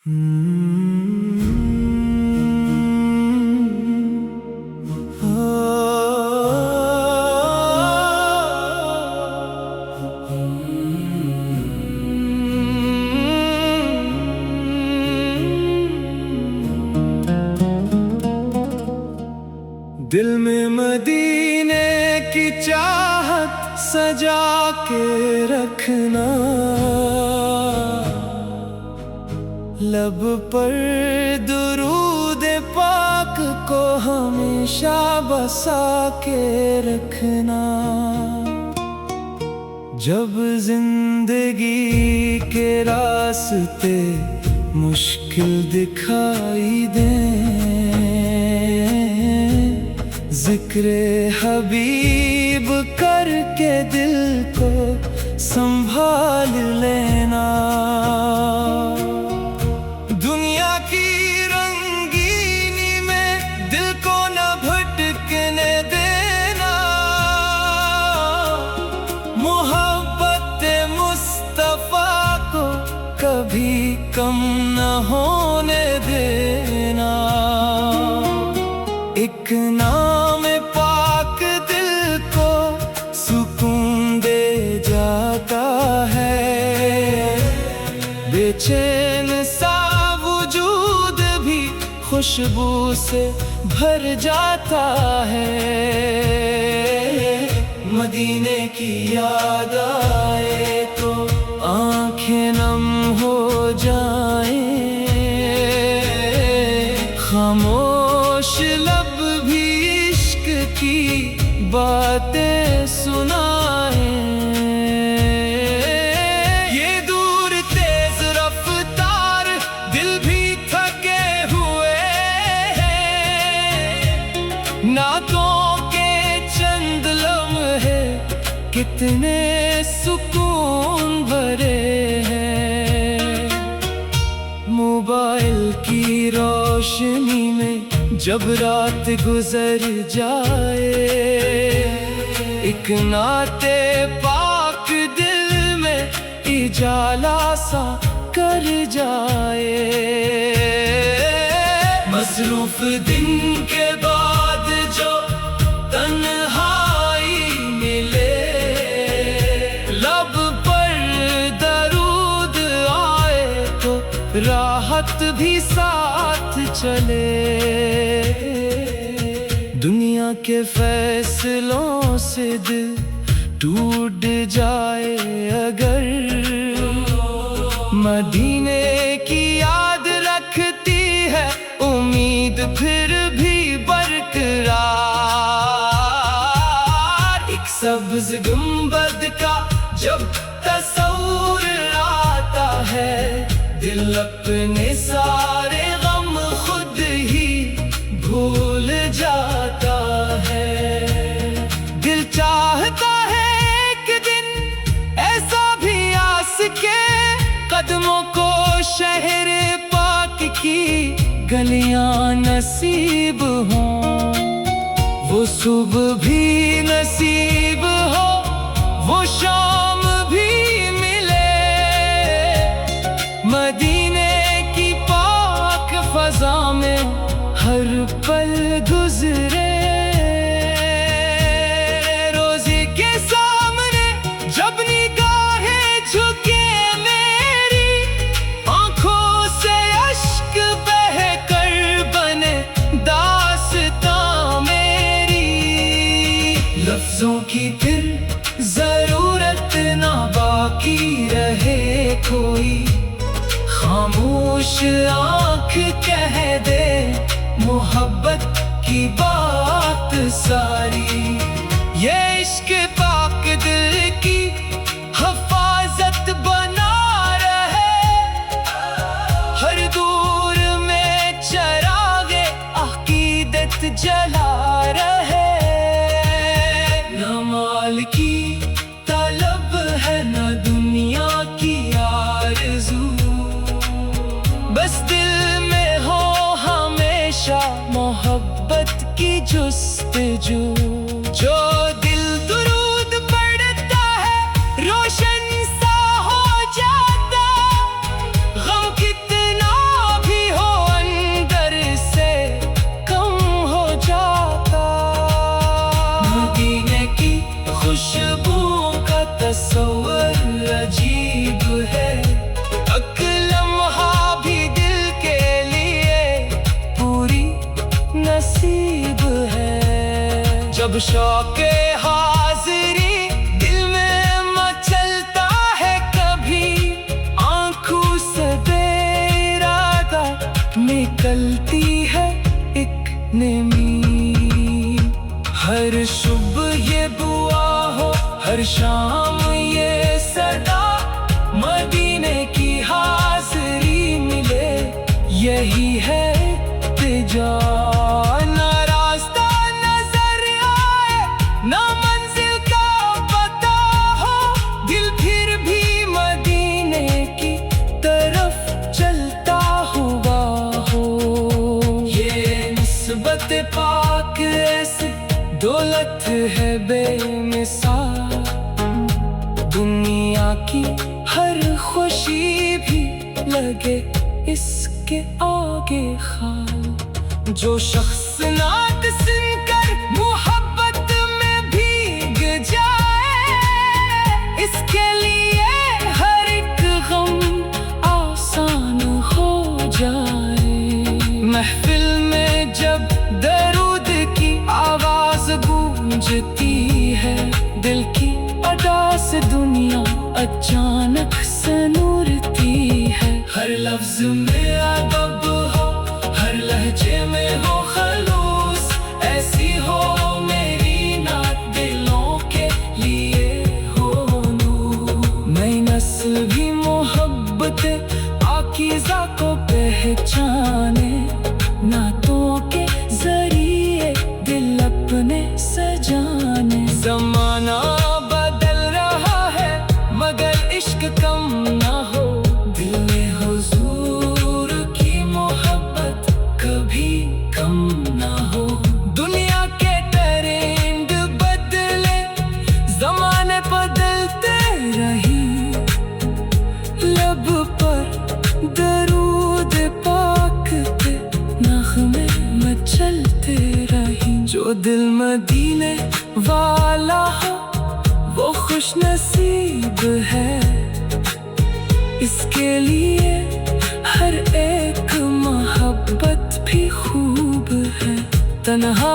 दिल में मदीने की चाहत सजा के रखना, लब पर दुरूद पाक को हमेशा बसा के रखना। जब जिंदगी के रास्ते मुश्किल दिखाई दें, जिक्रे हबीब करके दिल को संभाल लेना। दुनिया की रंगीनी में दिल को न भटकने देना, मोहब्बत मुस्तफा को कभी कम न होने देना। एक नाम पाक दिल को सुकून दे जाता है, बेचैन सा वजूद भी खुशबू से भर जाता है। मदीने की याद आए तो आंखें नम हो जाएं, खामोश लब भी इश्क की बातें सुनाए। ये दूर तेज रफ्तार दिल भी थके हुए हैं, नातों के चंद लम्हे कितने सुकून भरे हैं। मोबाइल की रोशनी में जब रात गुजर जाए, एक नाते पाक दिल में इजाला सा कर जाए। मसरूफ दिन के बाद जो तन्हाई मिले, लब पर दरूद आए तो राहत भी साथ चले। दुनिया के फैसलों से दिल टूट जाए अगर, मदीने की याद रखती है उम्मीद फिर भी बरकरार। एक सब्ज गुंबद का जब तस्वीर आता है, दिल अपने सारे गम खुद ही भूल जाता है। दिल चाहता है एक दिन ऐसा भी आ सके, कदमों को शहर पाक की गलियां नसीब हों, वो सुबह भी नसीब हो, वो शाम भी मिले। मदीने की पाक फजा में हर पल गुजरे, रोज़ी के सामने जब निगाहें झुके मेरी, आंखों से अश्क बह कर बने दास्तां मेरी। लफ्जों की फिर जरूरत ना बाकी रहे कोई, खामोश आँख कह दे मोहब्बत की बात सारी। ये इश्क पाक दिल की हिफाजत बना रहे, हर दूर में चिरागे अकीदत जला रहे। न माल की तलब है न दुनिया की आरज़ू, बस दिल में हो हमेशा मोहब्बत की जुस्तजू। जो दिल दुरूद पढ़ता है रोशन सा हो जाता, गम कितना शौके हाजिरी दिल में मचलता है, कभी आंखों से बेइरादा निकलती है एक नेमी। हर सुबह ये दुआ हो, हर शाम ये सदा, मदीने की हाजिरी मिले, यही है तिजा। ना रास्ता नजर आए, ना मंजिल का पता हो, दिल फिर भी मदीने की तरफ चलता हुआ हो। ये निस्बत पाक ऐसी दौलत है बेमिसाल, दुनिया की हर खुशी भी लगे इसके आगे खाल। जो शख्स नात सुनकर मोहब्बत में भीग जाए, इसके लिए हर एक गम आसान हो जाए। महफिल में जब दरूद की आवाज गूंजती है, दिल की अदा से दुनिया अचानक से नूरती है। हर लफ्ज में अदब हो, हर लहजे में हो खलूस, ऐसी हो मेरी नात दिलों के लिए हो नूर। नई नस्ल भी मोहब्बत पाकीज़ा को पहचाने, नातों के जरिए दिल अपने सजाने। ज़माना बदल रहा है मगर इश्क कम ना हो, दिल में हुजूर की मोहब्बत कभी कम ना हो। दुनिया के ट्रेंड बदले, ज़माने बदलते रही, लब पर दरूद पाक पे नग़मे मचलते रही। जो दिल मदीने वाला हो वो खुश नसीब है, इसके लिए हर एक मोहब्बत भी खूब है। तन्हा